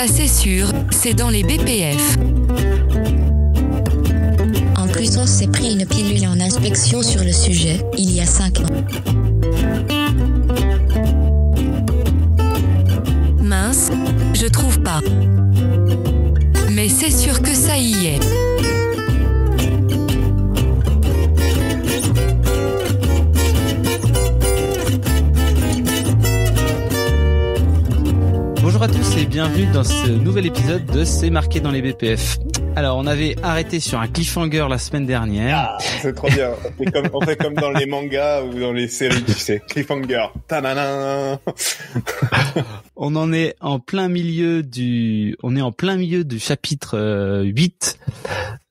Ça c'est sûr, c'est dans les BPF. En plus, on s'est pris une pilule en inspection sur le sujet, il y a 5 ans. Mince, je trouve pas. Mais c'est sûr que ça y est. Bonjour à tous et bienvenue dans ce nouvel épisode de C'est marqué dans les BPF. Alors, on avait arrêté sur un cliffhanger la semaine dernière. Ah, c'est trop bien. On fait comme dans les mangas ou dans les séries, tu sais. Cliffhanger. Ta-da-da. On est en plein milieu du chapitre 8.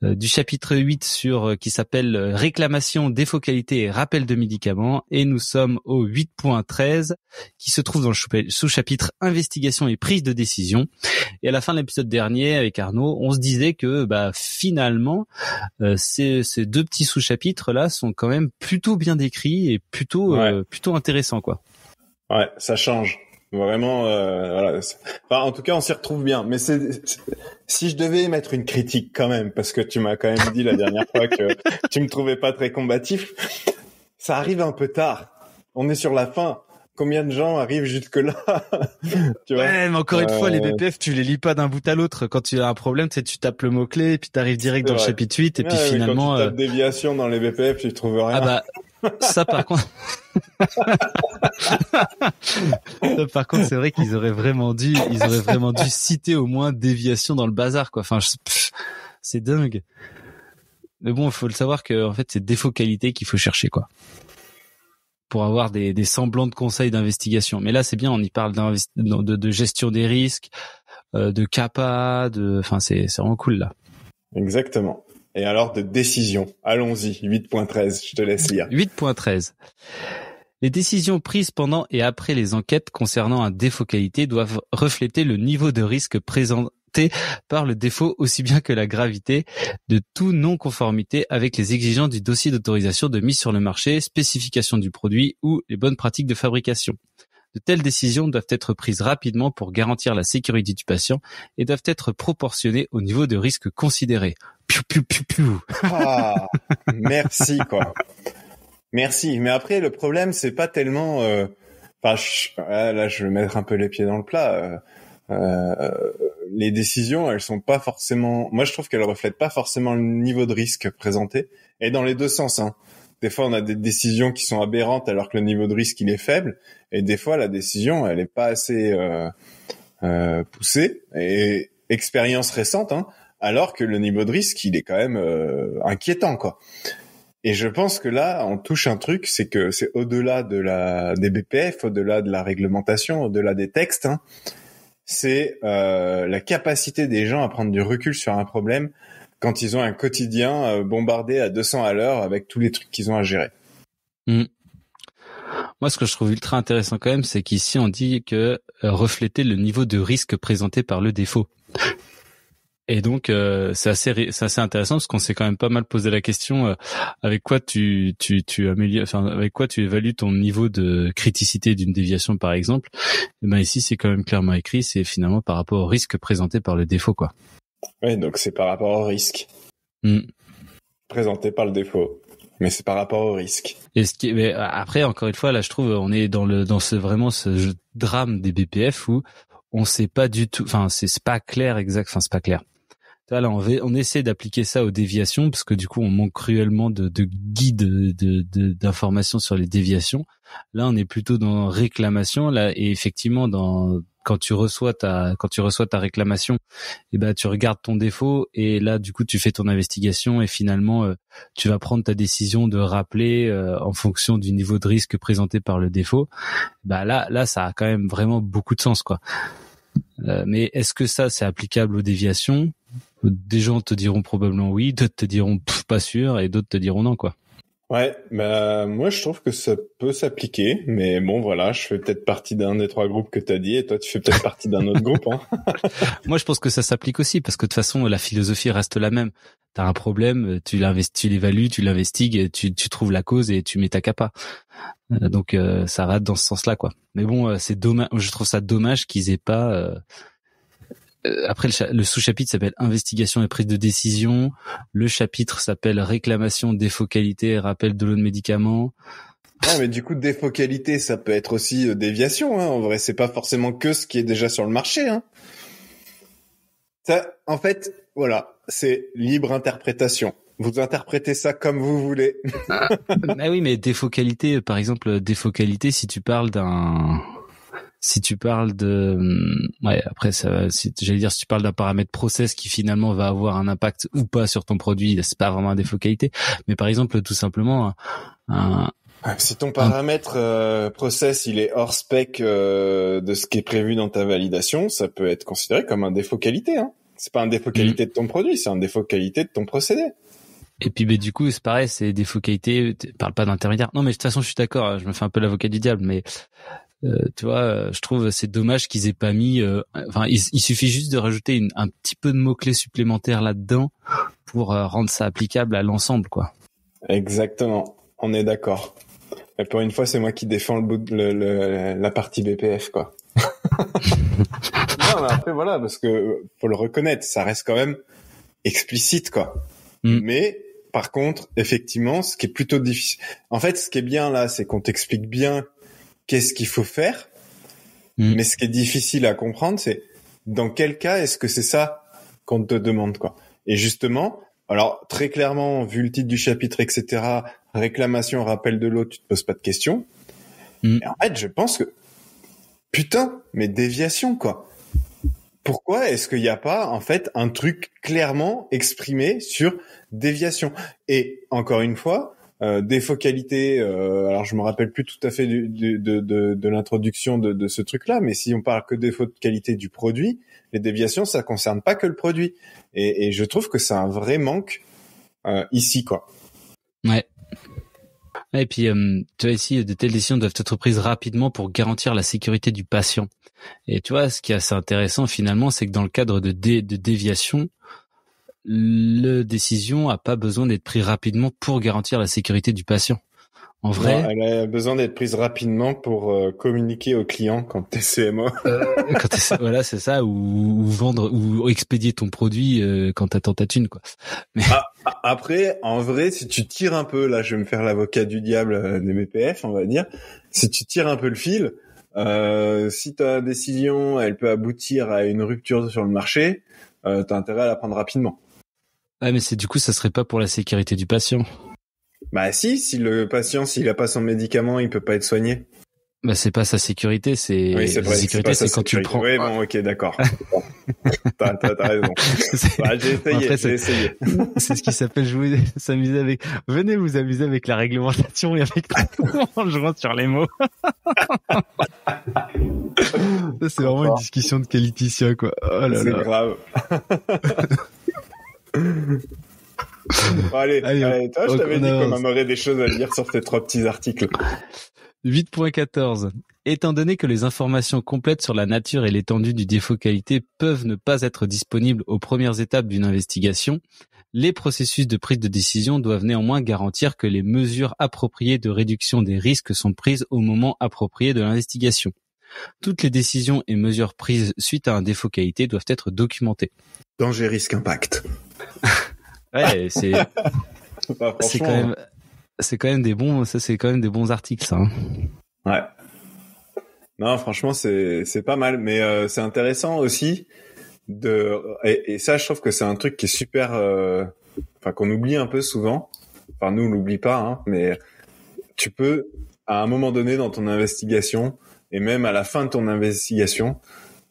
Du chapitre 8 qui s'appelle réclamation, défaut qualité et rappel de médicaments, et nous sommes au 8.13 qui se trouve dans le sous-chapitre investigation et prise de décision. Et à la fin de l'épisode dernier avec Arnaud, on se disait que finalement ces deux petits sous-chapitres là sont quand même plutôt bien décrits et plutôt intéressants quoi. Ouais, ça change. Vraiment, voilà. Enfin, en tout cas, on s'y retrouve bien. Mais si je devais mettre une critique quand même, parce que tu m'as quand même dit la dernière fois que tu me trouvais pas très combatif, ça arrive un peu tard. On est sur la fin. Combien de gens arrivent jusque-là? Tu vois, ouais, mais encore une fois, les BPF, tu les lis pas d'un bout à l'autre. Quand tu as un problème, tu tapes le mot-cler, et puis t'arrives direct dans le chapitre 8, et puis finalement... Quand tu tapes déviation dans les BPF, tu trouves rien. Ah bah, ça par contre... c'est vrai qu'ils auraient vraiment dû citer au moins déviation dans le bazar, quoi. Enfin, c'est dingue. Mais bon, il faut le savoir que, en fait, c'est défaut qualité qu'il faut chercher, quoi. Pour avoir des semblants de conseils d'investigation. Mais là, c'est bien, on y parle de gestion des risques, de CAPA, enfin, c'est vraiment cool, là. Exactement. Et alors, de décision. Allons-y. 8.13. Je te laisse lire. 8.13. Les décisions prises pendant et après les enquêtes concernant un défaut qualité doivent refléter le niveau de risque présenté par le défaut aussi bien que la gravité de toute non-conformité avec les exigences du dossier d'autorisation de mise sur le marché, spécification du produit ou les bonnes pratiques de fabrication. De telles décisions doivent être prises rapidement pour garantir la sécurité du patient et doivent être proportionnées au niveau de risque considéré. Piou, piou, piou, piou. Ah, merci, quoi. Merci. Mais après, le problème, c'est pas tellement... là, je vais mettre un peu les pieds dans le plat. Les décisions, elles sont pas forcément... Moi, je trouve qu'elles reflètent pas forcément le niveau de risque présenté. Et dans les deux sens, hein. Des fois, on a des décisions qui sont aberrantes alors que le niveau de risque, il est faible. Et des fois, la décision, elle est pas assez poussée. Et expérience récente, hein, alors que le niveau de risque, il est quand même inquiétant, quoi. Et je pense que là, on touche un truc, c'est que c'est au-delà des BPF, au-delà de la réglementation, au-delà des textes, hein, c'est la capacité des gens à prendre du recul sur un problème quand ils ont un quotidien bombardé à 200 à l'heure avec tous les trucs qu'ils ont à gérer. Moi, ce que je trouve ultra intéressant quand même, c'est qu'ici, on dit que refléter le niveau de risque présenté par le défaut. Et donc c'est assez intéressant parce qu'on s'est quand même pas mal posé la question avec quoi tu améliores, enfin avec quoi tu évalues ton niveau de criticité d'une déviation par exemple. Et ben ici c'est quand même clairement écrit, c'est finalement par rapport au risque présenté par le défaut quoi. Oui, donc c'est par rapport au risque présenté par le défaut, mais c'est par rapport au risque. Et mais après encore une fois là je trouve on est dans ce drame des BPF où on sait pas du tout, enfin c'est pas clair exact, enfin c'est pas clair. Là, on essaie d'appliquer ça aux déviations parce que du coup, on manque cruellement de guides d'informations sur les déviations. Là, on est plutôt dans réclamation. Là, et effectivement, quand tu reçois ta réclamation, et ben, tu regardes ton défaut et là, du coup, tu fais ton investigation et finalement, tu vas prendre ta décision de rappeler en fonction du niveau de risque présenté par le défaut. Bah là, ça a quand même vraiment beaucoup de sens, quoi. Mais est-ce que ça, c'est applicable aux déviations? Des gens te diront probablement oui, d'autres te diront pas sûr, et d'autres te diront non, quoi. Ouais, bah moi je trouve que ça peut s'appliquer, mais bon voilà, je fais peut-être partie d'un des trois groupes que t'as dit, et toi tu fais peut-être partie d'un autre groupe. Hein. Moi je pense que ça s'applique aussi, parce que de toute façon la philosophie reste la même. T'as un problème, tu l'évalues, tu l'investigues, tu trouves la cause et tu mets ta capa. Donc ça va dans ce sens-là, quoi. Mais bon, c'est dommage. Je trouve ça dommage qu'ils aient pas après le sous-chapitre s'appelle investigation et prise de décision. Le chapitre s'appelle réclamation, défaut qualité et rappel de lot de médicaments. Ouais, mais du coup, défaut qualité, ça peut être aussi déviation. Hein. En vrai, c'est pas forcément que ce qui est déjà sur le marché. Hein. Ça, en fait, voilà, c'est libre interprétation. Vous interprétez ça comme vous voulez. Ah oui, mais défaut qualité, par exemple, défaut qualité, si tu parles de, ouais, après ça, si tu parles d'un paramètre process qui finalement va avoir un impact ou pas sur ton produit, c'est pas vraiment un défaut qualité. Mais par exemple, tout simplement, si ton paramètre process il est hors spec de ce qui est prévu dans ta validation, ça peut être considéré comme un défaut qualité. Hein. C'est pas un défaut qualité de ton produit, c'est un défaut qualité de ton procédé. Et puis, du coup, c'est pareil, c'est défaut qualité. Parle pas d'intermédiaire. Non, mais de toute façon, je suis d'accord. Je me fais un peu l'avocat du diable, mais tu vois, je trouve c'est dommage qu'ils aient pas mis. Il suffit juste de rajouter un petit peu de mots clés supplémentaires là-dedans pour rendre ça applicable à l'ensemble, quoi. Exactement. On est d'accord. Et pour une fois, c'est moi qui défends la partie BPF, quoi. Non, mais après voilà, parce que faut le reconnaître, ça reste quand même explicite, quoi. Mais par contre, effectivement, ce qui est plutôt difficile. En fait, ce qui est bien là, c'est qu'on t'explique bien qu'est-ce qu'il faut faire. Mais ce qui est difficile à comprendre, c'est dans quel cas est-ce que c'est ça qu'on te demande, quoi. Et justement, alors très clairement, vu le titre du chapitre, etc., réclamation, rappel de l'autre, tu te poses pas de questions. Et en fait, je pense que putain, mais déviation, quoi. Pourquoi est-ce qu'il n'y a pas, en fait, un truc clairement exprimé sur déviation? Et encore une fois, défaut qualité, alors je me rappelle plus tout à fait de l'introduction de ce truc-là, mais si on parle que défaut de qualité du produit, les déviations, ça concerne pas que le produit. Et je trouve que c'est un vrai manque ici, quoi. Ouais. Et puis, tu vois ici, de telles décisions doivent être prises rapidement pour garantir la sécurité du patient. Et tu vois, ce qui est assez intéressant finalement, c'est que dans le cadre de déviation, la décision a pas besoin d'être prise rapidement pour garantir la sécurité du patient. En vrai, non, elle a besoin d'être prise rapidement pour communiquer au client quand t'es CMO. Voilà, c'est ça, ou vendre ou expédier ton produit quand t'attends ta thune, quoi. Mais après, en vrai, si tu tires un peu, là, je vais me faire l'avocat du diable des BPF, on va dire. Si tu tires un peu le fil, si ta décision, elle peut aboutir à une rupture sur le marché, t'as intérêt à la prendre rapidement. Ah, mais du coup, ça serait pas pour la sécurité du patient. Bah si le patient, s'il a pas son médicament, il peut pas être soigné. Bah c'est pas sa sécurité, c'est oui, c'est vrai, la sécurité, c'est quand tu le prends. Oui, bon, ok, d'accord. t'as raison. Bah, j'ai essayé. C'est ce qui s'appelle s'amuser avec. Venez vous amuser avec la réglementation et avec en jouant sur les mots. Ça, c'est vraiment une discussion de qualiticien, quoi. Oh là c'est là. Grave. Allez, toi, je t'avais dit qu'on en aurait des choses à dire sur ces 3 petits articles. 8.14. Étant donné que les informations complètes sur la nature et l'étendue du défaut qualité peuvent ne pas être disponibles aux premières étapes d'une investigation, les processus de prise de décision doivent néanmoins garantir que les mesures appropriées de réduction des risques sont prises au moment approprié de l'investigation. Toutes les décisions et mesures prises suite à un défaut qualité doivent être documentées. Danger, risque, impact. Ouais, c'est bah, c'est quand même des bons articles, ça. Hein. Ouais. Non, franchement, c'est pas mal, mais c'est intéressant aussi et ça, je trouve que c'est un truc qui est super, qu'on oublie un peu souvent. Enfin, nous, on l'oublie pas, hein, mais tu peux, à un moment donné dans ton investigation, et même à la fin de ton investigation,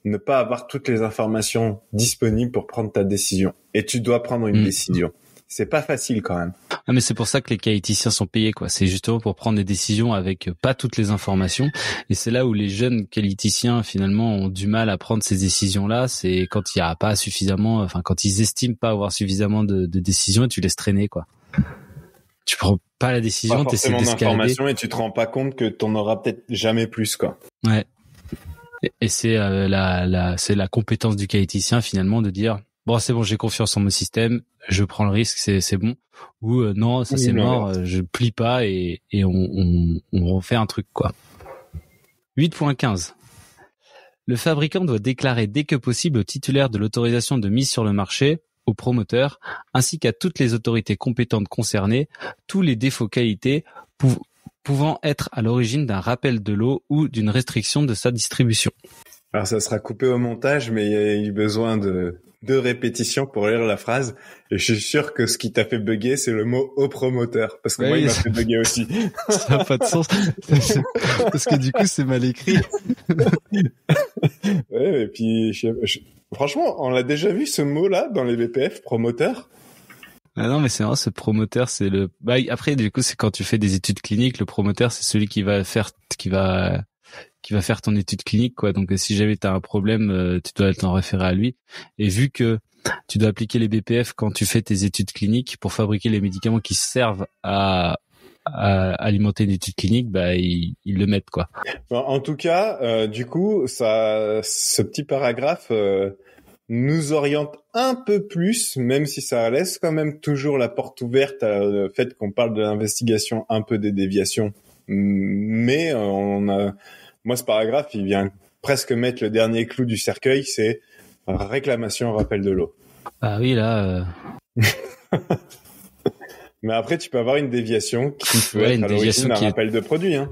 ne pas avoir toutes les informations disponibles pour prendre ta décision. Et tu dois prendre une décision. C'est pas facile quand même. Ah, mais c'est pour ça que les qualiticiens sont payés, quoi. C'est justement pour prendre des décisions avec pas toutes les informations. Et c'est là où les jeunes qualiticiens, finalement, ont du mal à prendre ces décisions-là. C'est quand il y a pas suffisamment, quand ils estiment pas avoir suffisamment de décisions et tu laisses traîner, quoi. Tu prends pas la décision, t'essaies d'escalader. D'informations et tu te rends pas compte que t'en auras peut-être jamais plus, quoi. Ouais. Et c'est c'est la compétence du qualiticien, finalement, de dire, bon, c'est bon, j'ai confiance en mon système, je prends le risque, c'est bon. Ou non, ça c'est mort, je plie pas et on refait un truc, quoi. 8.15. Le fabricant doit déclarer dès que possible au titulaire de l'autorisation de mise sur le marché, au promoteur, ainsi qu'à toutes les autorités compétentes concernées, tous les défauts qualité pouvant être à l'origine d'un rappel de lot ou d'une restriction de sa distribution. Alors ça sera coupé au montage, mais il y a eu besoin de 2 répétitions pour lire la phrase. Et je suis sûr que ce qui t'a fait bugger, c'est le mot au promoteur. Parce que moi, il m'a fait bugger aussi. Ça n'a pas de sens. Parce que du coup, c'est mal écrit. Ouais, et puis, franchement, on l'a déjà vu ce mot-là dans les BPF, promoteur. Ah non, mais c'est vrai, ce promoteur, c'est le, après, du coup, c'est quand tu fais des études cliniques, le promoteur, c'est celui qui va faire ton étude clinique, quoi. Donc, si jamais t'as un problème, tu dois t'en référer à lui. Et vu que tu dois appliquer les BPF quand tu fais tes études cliniques pour fabriquer les médicaments qui servent à alimenter une étude clinique, ils le mettent, quoi. Bon, en tout cas, du coup, ce petit paragraphe nous oriente un peu plus, même si ça laisse quand même toujours la porte ouverte au fait qu'on parle de l'investigation, un peu des déviations. Mais moi, ce paragraphe, il vient presque mettre le dernier clou du cercueil, c'est réclamation, rappel de lot. Ah oui, là. Mais après, tu peux avoir une déviation qui peut être à l'origine d'un rappel de produit. Hein.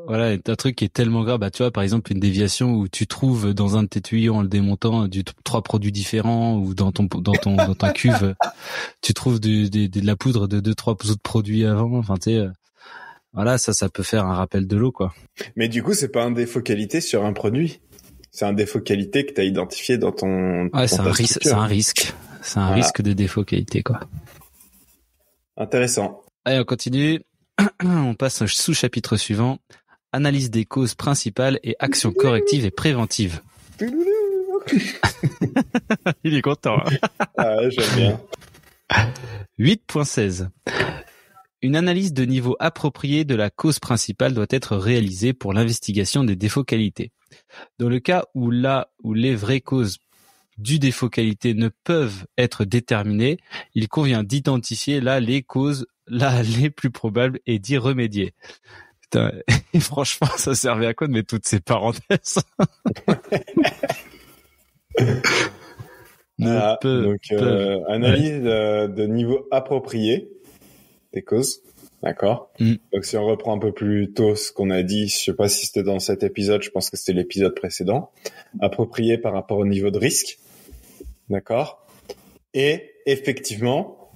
Voilà, un truc qui est tellement grave. Tu vois, par exemple, une déviation où tu trouves dans un de tes tuyaux, en le démontant, 3 produits différents, ou dans ta cuve, tu trouves de la poudre de 2-3 autres produits avant. Enfin, tu sais, voilà, ça peut faire un rappel de lot, quoi. Mais du coup, c'est pas un défaut qualité sur un produit. C'est un défaut qualité que tu as identifié dans ton. Ouais, c'est un risque. C'est un risque. C'est un risque de défaut qualité, quoi. Intéressant. Allez, on continue. On passe au sous-chapitre suivant. Analyse des causes principales et actions correctives et préventives. Il est content. Hein. Ah, j'aime bien. 8.16. Une analyse de niveau approprié de la cause principale doit être réalisée pour l'investigation des défauts qualité. Dans le cas où les vraies causes du défaut qualité ne peuvent être déterminées, il convient d'identifier les causes les plus probables et d'y remédier. Putain, et franchement, ça servait à quoi de mettre toutes ces parenthèses? Analyse de niveau approprié des causes. D'accord. Donc si on reprend un peu plus tôt ce qu'on a dit, je sais pas si c'était dans cet épisode, je pense que c'était l'épisode précédent, approprié par rapport au niveau de risque. D'accord. Et effectivement,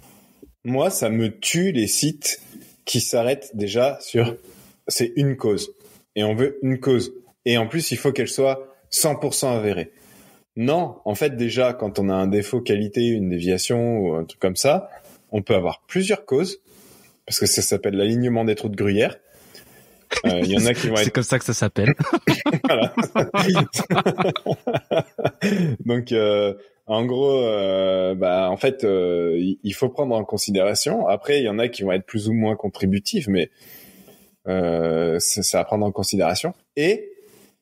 moi, ça me tue les sites qui s'arrêtent déjà sur c'est une cause. Et on veut une cause. Et en plus, il faut qu'elle soit 100% avérée. Non, en fait, déjà, quand on a un défaut qualité, une déviation ou un truc comme ça, on peut avoir plusieurs causes. Parce que ça s'appelle l'alignement des trous de gruyère. Il y en a qui vont être... C'est comme ça que ça s'appelle. Voilà. Donc, en gros, en fait, il faut prendre en considération. Après, il y en a qui vont être plus ou moins contributifs, mais c'est à prendre en considération. Et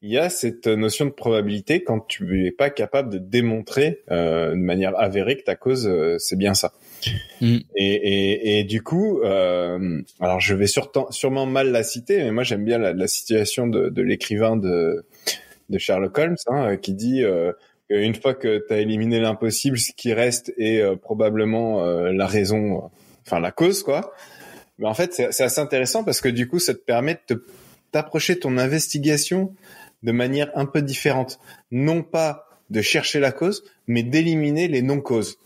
il y a cette notion de probabilité quand tu es pas capable de démontrer de manière avérée que ta cause, c'est bien ça. Et du coup, alors je vais sûrement mal la citer, mais moi j'aime bien la citation de l'écrivain de Sherlock Holmes, qui dit une fois que tu as éliminé l'impossible, ce qui reste est probablement la raison, enfin la cause, quoi. Mais en fait, c'est assez intéressant parce que du coup, ça te permet de t'approcher ton investigation de manière un peu différente. Non pas de chercher la cause, mais d'éliminer les non-causes.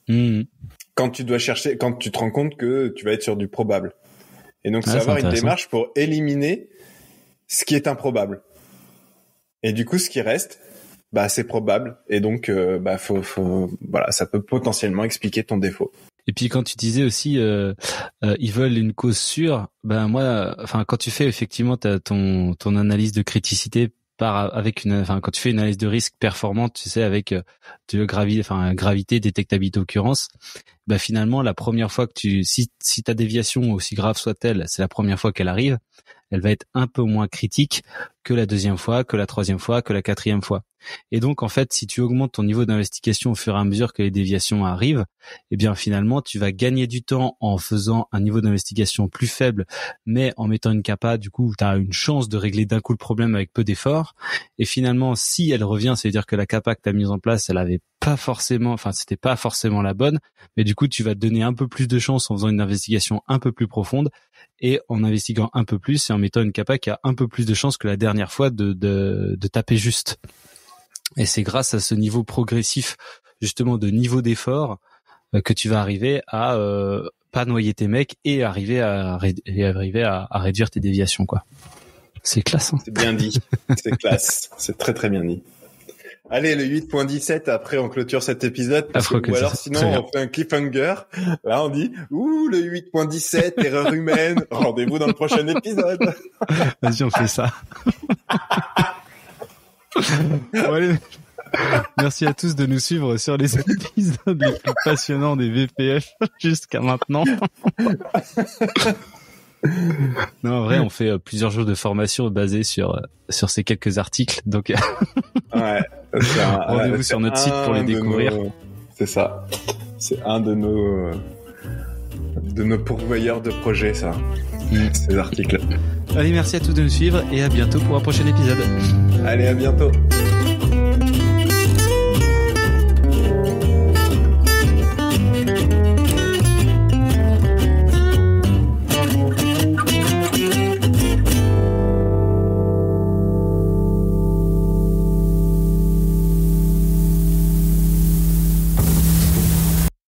Quand tu te rends compte que tu vas être sur du probable. Et donc, c'est avoir une démarche pour éliminer ce qui est improbable. Et du coup, ce qui reste, c'est probable. Et donc, voilà, ça peut potentiellement expliquer ton défaut. Et puis quand tu disais aussi, ils veulent une cause sûre. Quand tu fais effectivement ton analyse de criticité quand tu fais une analyse de risque performante, tu sais, avec gravité, détectabilité, occurrence, finalement la première fois que si ta déviation aussi grave soit-elle, c'est la première fois qu'elle arrive, elle va être un peu moins critique que la deuxième fois, que la troisième fois, que la quatrième fois. Et donc, en fait, si tu augmentes ton niveau d'investigation au fur et à mesure que les déviations arrivent, eh bien, finalement, tu vas gagner du temps en faisant un niveau d'investigation plus faible, mais en mettant une capa, du coup, tu as une chance de régler d'un coup le problème avec peu d'efforts. Et finalement, si elle revient, ça veut dire que la capa que tu as mise en place, elle avait pas forcément, enfin, c'était pas forcément la bonne, mais du coup, tu vas te donner un peu plus de chance en faisant une investigation un peu plus profonde et en investiguant un peu plus et en mettant une capa qui a un peu plus de chance que la dernière fois de taper juste. Et c'est grâce à ce niveau progressif, justement, de niveau d'effort que tu vas arriver à pas noyer tes mecs et arriver à réduire tes déviations, quoi. C'est classe, hein. C'est bien dit. C'est classe. C'est très très bien dit. Allez, le 8.17, après on clôture cet épisode. Ou alors sinon on fait un cliffhanger. Là on dit, le 8.17, erreur humaine. Rendez-vous dans le prochain épisode. Vas-y, on fait ça. Bon, allez. Merci à tous de nous suivre sur les épisodes les plus passionnants des VPF jusqu'à maintenant. Non, en vrai, on fait plusieurs jours de formation basés sur ces quelques articles. Donc, ouais, rendez-vous sur notre site pour les découvrir. C'est ça. C'est un de nos pourvoyeurs de projets, ça. Ces articles. Allez, merci à tous de nous suivre et à bientôt pour un prochain épisode. Allez, à bientôt.